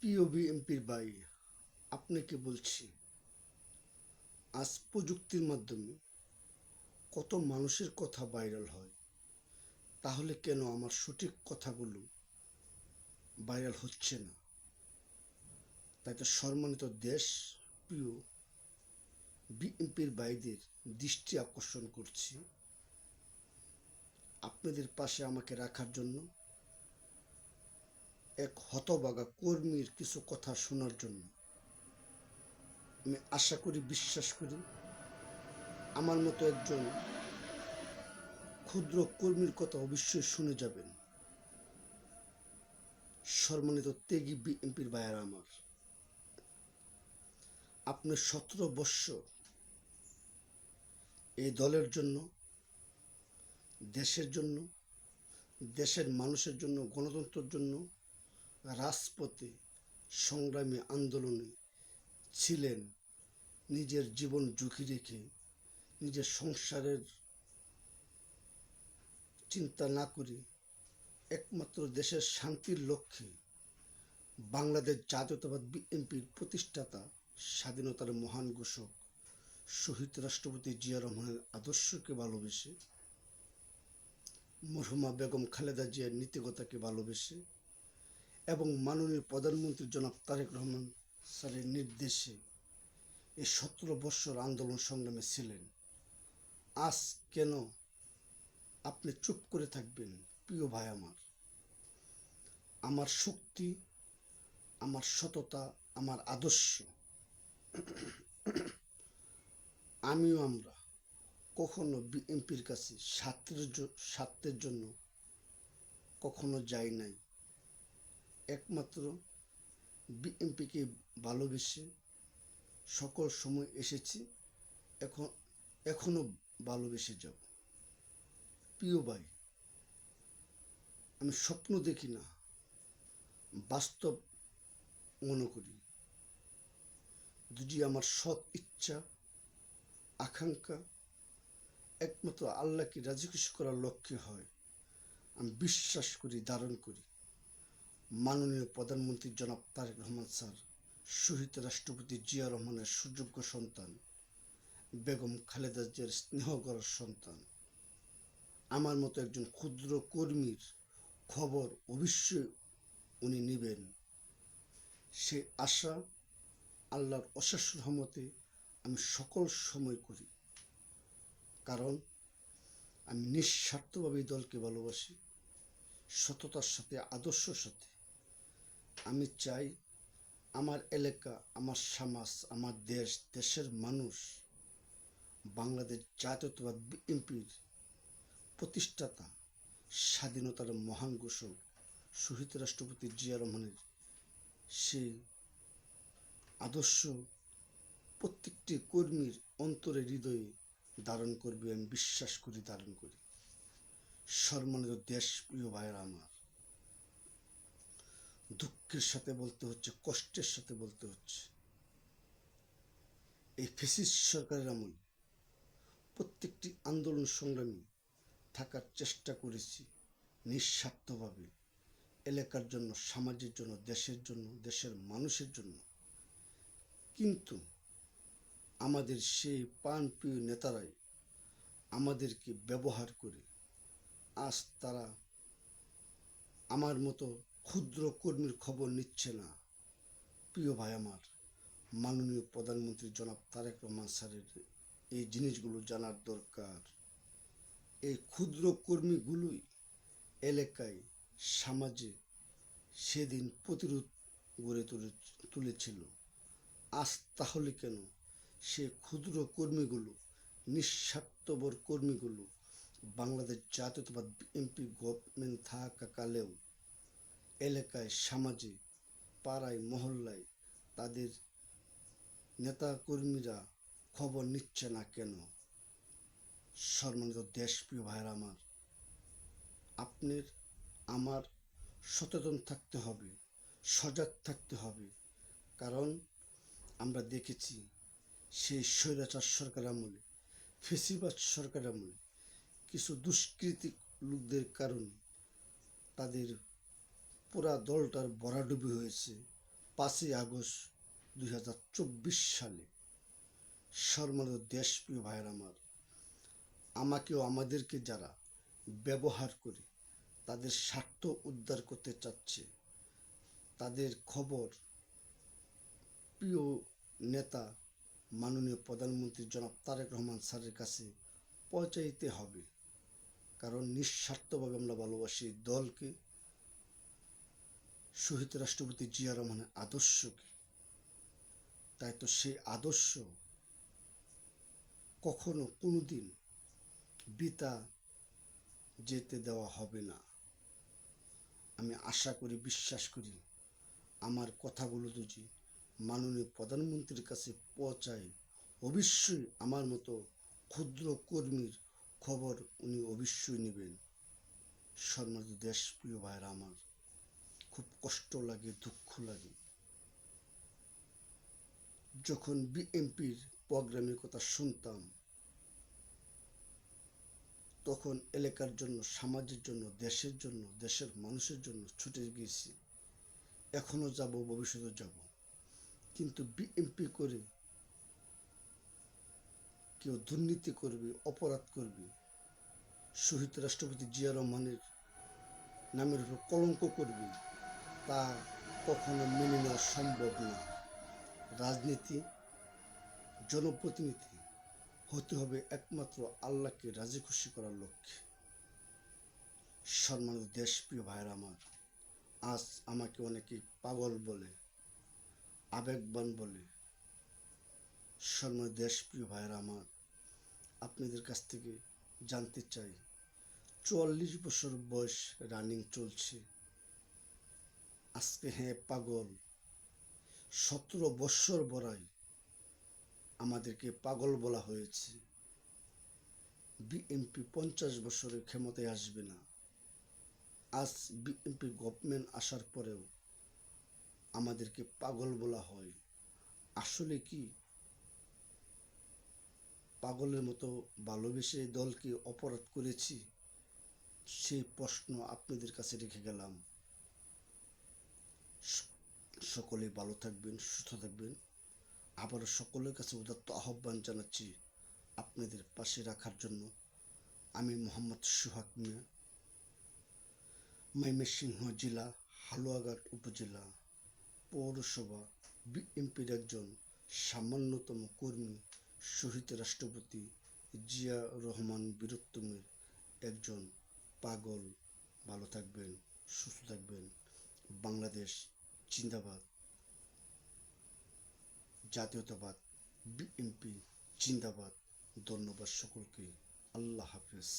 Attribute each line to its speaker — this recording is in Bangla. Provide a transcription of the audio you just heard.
Speaker 1: প্রিয় বিএনপির ভাই, আপনাকে বলছি, আজ প্রযুক্তির মাধ্যমে কত মানুষের কথা ভাইরাল হয়, তাহলে কেন আমার সঠিক কথাগুলো ভাইরাল হচ্ছে না? তাই তো সম্মানিত দেশ প্রিয় বিএনপির ভাইদের দৃষ্টি আকর্ষণ করছি, আপনাদের পাশে আমাকে রাখার জন্য, এক হতভাগা কর্মীর কিছু কথা শোনার জন্য। আমি আশা করি, বিশ্বাস করি, আমার মতো একজন ক্ষুদ্র কর্মীর কথা অবশ্যই শুনে যাবেন। সম্মানিত ত্যাগী বিএনপির ভাইয়েরা আমার, আপনি 17 বৎসর এই দলের জন্য, দেশের জন্য, দেশের মানুষের জন্য, গণতন্ত্রের জন্য রাজপথে সংগ্রামী আন্দোলনে ছিলেন। নিজের জীবন ঝুঁকি রেখে, নিজের সংসারের চিন্তা না করে একমাত্র দেশের শান্তির লক্ষ্যে বাংলাদেশ জাতীয়তাবাদ বিএনপির প্রতিষ্ঠাতা, স্বাধীনতার মহান ঘোষক শহীদ রাষ্ট্রপতি জিয়া রহমানের আদর্শকে ভালোবেসে, মরহুমা বেগম খালেদা জিয়ার নীতিকতাকে ভালোবেসে এবং মাননীয় প্রধানমন্ত্রী জনাব তারেক রহমান স্যারের নির্দেশে এই 17 বৎসর আন্দোলন সংগ্রামে ছিলেন। আজ কেন আপনি চুপ করে থাকবেন? প্রিয় ভাই আমার, আমার শক্তি, আমার সততা, আমার আদর্শ, আমরা কখনো বিএনপির কাছে স্বার্থের জন্য কখনো যাই নাই। একমাত্র বিএনপিকে ভালোবেসে সকল সময় এসেছি, এখনো ভালোবেসে যাব। প্রিয় ভাই, আমি স্বপ্ন দেখি না, বাস্তব মনে করি। যদি আমার সৎ ইচ্ছা, আকাঙ্ক্ষা একমাত্র আল্লাহকে রাজি খুশি করার লক্ষ্যে হয়, আমি বিশ্বাস করি, ধারণ করি, মাননীয় প্রধানমন্ত্রী জনাব তারেক রহমান স্যার, শহীদ রাষ্ট্রপতি জিয়া রহমানের সুযোগ্য সন্তান, বেগম খালেদা জিয়ার স্নেহগড় সন্তান, আমার মতো একজন ক্ষুদ্র কর্মীর খবর অবশ্যই উনি নেবেন। সে আশা আল্লাহর অশেষ রহমতে আমি সকল সময় করি, কারণ আমি নিঃস্বার্থভাবে এই দলকে ভালোবাসি, সততার সাথে, আদর্শের সাথে। আমি চাই আমার এলাকা, আমার সমাজ, আমার দেশ, দেশের মানুষ বাংলাদেশ জাতীয়তাবাদ বিএনপির প্রতিষ্ঠাতা, স্বাধীনতার মহান ঘোষক শহীদ রাষ্ট্রপতি জিয়া রহমানের সেই আদর্শ প্রত্যেকটি কর্মীর অন্তরে, হৃদয়ে ধারণ করবে, আমি বিশ্বাস করি, ধারণ করি। সম্মানিত দেশ প্রিয় ভাইয়েরা আমার, দুঃখের সাথে বলতে হচ্ছে, কষ্টের সাথে বলতে হচ্ছে, এই ফ্যাসিস্ট সরকারের আমলে প্রত্যেকটি আন্দোলন সংগ্রামী থাকার চেষ্টা করেছি নিঃস্বার্থভাবে, এলাকার জন্য, সমাজের জন্য, দেশের জন্য, দেশের মানুষের জন্য। কিন্তু আমাদের সেই প্রাণপ্রিয় নেতারাই আমাদেরকে ব্যবহার করে আজ তারা আমার মতো ক্ষুদ্র কর্মীর খবর নিচ্ছে না। প্রিয় ভাই আমার, মাননীয় প্রধানমন্ত্রী জনাব তারেক রহমান স্যারের এই জিনিসগুলো জানার দরকার। এই ক্ষুদ্র কর্মীগুলোই এলাকায়, সমাজে সেদিন প্রতিরোধ গড়ে তুলেছিল। আজ তাহলে কেন সে ক্ষুদ্র কর্মীগুলো, নিঃস্বার্থপর কর্মীগুলো বাংলাদেশ জাতীয়তাবাদ বিএনপি গভর্নমেন্ট থাকাকালেও এলাকায়, সমাজে, পাড়ায়, মহল্লায় তাদের নেতা কর্মীরা খবর নিচ্ছে না কেন? সম্মানিত দেশপ্রিয় ভাইয়েরা আমার, আপনার আমার সচেতন থাকতে হবে, সজাগ থাকতে হবে। কারণ আমরা দেখেছি সেই স্বৈরাচার সরকার আমলে, ফ্যাসিবাদ সরকার আমলে কিছু দুষ্কৃতী লোকদের কারণে তাদের পুরা দলটার ভরাডুবি হয়েছে, 5ই আগস্ট 2024 সালে। সম্মানিত দেশপ্রিয় ভাইয়ের আমার, আমাকেও আমাদেরকে যারা ব্যবহার করে তাদের স্বার্থ উদ্ধার করতে চাচ্ছে, তাদের খবর প্রিয় নেতা মাননীয় প্রধানমন্ত্রী জনাব তারেক রহমান স্যারের কাছে পৌঁছাইতে হবে। কারণ নিঃস্বার্থভাবে আমরা ভালোবাসি দলকে, শহীদ রাষ্ট্রপতি জিয়া রহমানের আদর্শকে। তাই তো সেই আদর্শ কখনো কোনোদিন বৃথা যেতে দেওয়া হবে না। আমি আশা করি, বিশ্বাস করি, আমার কথাগুলো যদি মাননীয় প্রধানমন্ত্রীর কাছে পৌঁছায়, অবশ্যই আমার মতো ক্ষুদ্র কর্মীর খবর উনি অবশ্যই নেবেন। সম্মানিত দেশপ্রিয় ভাইয়েরা আমার, খুব কষ্ট লাগে, দুঃখ লাগে যখন বিএনপির প্রোগ্রামের কথা শুনতাম, তখন এলাকার জন্য, সমাজের জন্য, দেশের জন্য, দেশের মানুষের জন্য ছুটে গিয়েছি। এখনো যাব, ভবিষ্যতে যাব। কিন্তু বিএনপি করে কেউ দুর্নীতি করবে, অপরাধ করবে, শহীদ রাষ্ট্রপতি জিয়া রহমানের নামের উপর কলঙ্ক করবে, তা কখনো মেনে নেওয়া সম্ভব না। রাজনীতি, জনপ্রতিনিধি হতে হবে একমাত্র আল্লাহকে রাজি খুশি করার লক্ষ্যে। সম্মানিত দেশপ্রিয় ভাইয়েরা আমার, আজ আমাকে অনেকে পাগল বলে, আবেগবান বলে। সম্মানিত দেশপ্রিয় ভাইয়েরা আমার, আপনাদের কাছ থেকে জানতে চাই, 44 বছর বয়স রানিং চলছে। আজকে হ্যাঁ পাগল, 17 বছর বড়াই আমাদেরকে পাগল বলা হয়েছে। বিএনপি 50 বছরের ক্ষমতায় আসবে না। আজ বিএনপি গভর্নমেন্ট আসার পরেও আমাদেরকে পাগল বলা হয়। আসলে কি পাগলের মতো ভালোবেসে দলকে অপরাধ করেছি? সেই প্রশ্ন আপনাদের কাছে রেখে গেলাম। সকলে ভালো থাকবেন, সুস্থ থাকবেন। আবারও সকলের কাছে উদাত্ত আহ্বান জানাচ্ছি আপনাদের পাশে রাখার জন্য। আমি মোহাম্মদ সোহাগ মিয়া, ময়মনসিংহ জেলা, হালুয়াঘাট উপজেলা, পৌরসভা বিএনপির একজন সামান্যতম কর্মী, শহীদ রাষ্ট্রপতি জিয়া রহমান বীরত্তমের একজন পাগল। ভালো থাকবেন, সুস্থ থাকবেন। বাংলাদেশ জিন্দাবাদ, জাতীয়তাবাদ বিএনপি জিন্দাবাদ। ধন্যবাদ সকলকে। আল্লাহ হাফেজ।